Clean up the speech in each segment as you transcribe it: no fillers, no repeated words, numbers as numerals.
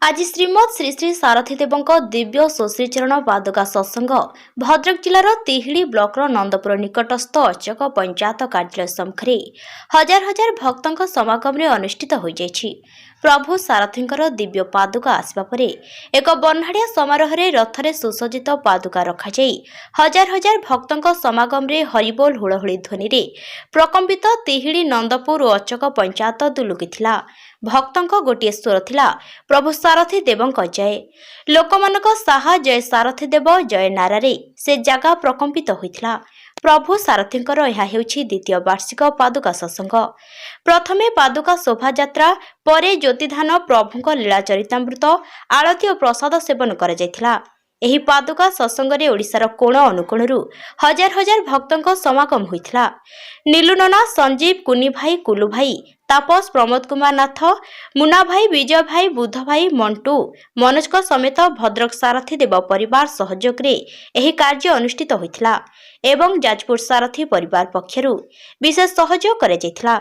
आज श्रीमद श्री श्री सारथी देव दिव्य सुश्रीचरण पादुका सत्संग भद्रक जिलार तिहिड़ी ब्लॉकर नंदपुर निकटस्थ अचक पंचायत कार्यालय सम्मुखें हजार हजार भक्तों समागम अनुष्ठित हो जाइछि। प्रभु सारथींकर दिव्य पादुका आसवा परे एक बन्हाड़िया समारोह रथरे सुसज्जित पादुका रखाई हजार हजार भक्तों समागम हरिबोल हुड़हुड़ी ध्वनि प्रकम्पित तिहिड़ी नंदपुर और अचक पंचायत दुलुकिथिला। भक्तों गोटे स्वर थिला प्रभु सारथी देवंक जय। लोकमानक साहा जय सारथी देव जय नारारे से जगह प्रकम्पित होइथिला। प्रभु सारथींकर यह हेउछि द्वितीय वार्षिक पादुका सत्संग। प्रथमे पादुका शोभायात्रा परे ज्योतिधान प्रभुंक लीला चरितामृत आरती और प्रसाद सेवन करा जायथिला। एही पादुका सत्संगरे ओडिशार कोण अनुकोणरू हजार हजार भक्तों समागम होइथिला। नीलू नना, संजीव, कुनी भाई, कुलू भाई, तापस, प्रमोद कुमार नाथ, मुना भाई, विजय भाई, बुध भाई, मंटू, मनोज समेत भद्रक सारथी देव परिवार सहयोग रे एही कार्य अनुष्ठित होइथिला एवं जाजपुर सारथी परिवार पक्षरु विशेष सहयोग करा जायथिला।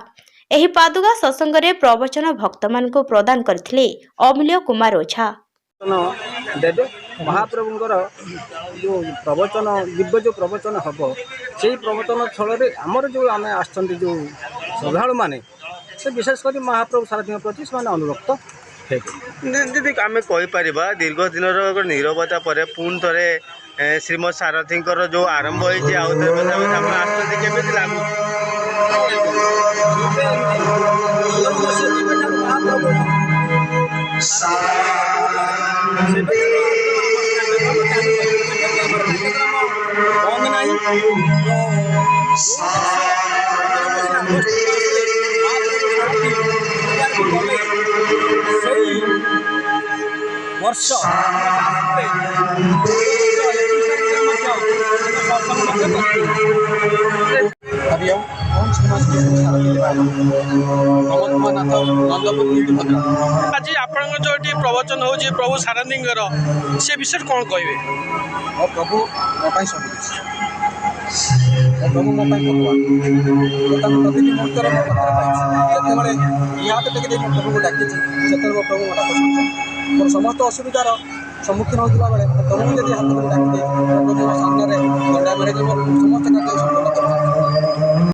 एही पादुका सत्संग रे प्रवचन भक्त मानकु प्रदान करथिले अमूल्य कुमार ओझा। देवे महाप्रभुंर जो प्रवचन दिव्य जो प्रवचन हम से प्रवचन स्थल आमर जो आम आसो श्रद्धालु मैंने से विशेषकर महाप्रभु सारथी प्रति से अनुरक्त दीदी आम कहीपर दीर्घ दिन नीरवता पर पुणी थे श्रीमद सारथी जो आरंभ होती वर्ष आज आप जो प्रवचन हो प्रभु सारथी से विषय कौन कहे? प्रभु मोपाई सब प्रभु मोपाई भगवान प्रति मुहूर्तर जिते यहाँ टेक प्रभु को डाकी से प्रभु मोटा मोर समस्त असुविधार सम्मुखीन होता बेले प्रभु जब हाथ में डाकी प्रभु सामने दंडा मारे समस्त कार्य